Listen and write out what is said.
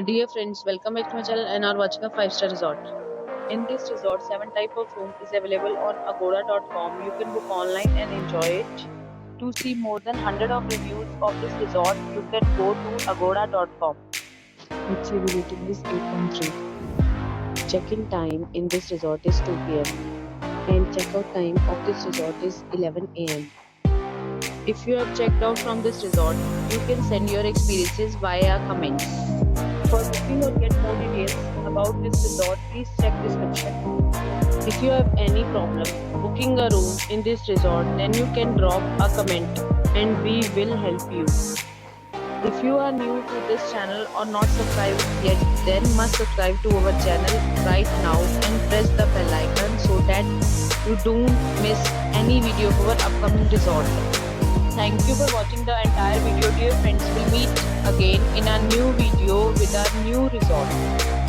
Dear friends, welcome back to my channel and are watching a 5-star resort. In this resort, 7 type of room is available on agoda.com. You can book online and enjoy it. To see more than 100 of reviews of this resort, you can go to agoda.com. Its review rating is 8.3. Check-in time in this resort is 2 p.m. and check-out time of this resort is 11 a.m. If you have checked out from this resort, you can send your experiences via comments. For booking or get more details about this resort, please check description. If you have any problem booking a room in this resort, then you can drop a comment and we will help you. If you are new to this channel or not subscribed yet, then must subscribe to our channel right now and press the bell icon so that you don't miss any video of our upcoming resort. Thank you for watching the entire video, dear friends. We'll meet again in a new video with a new resort.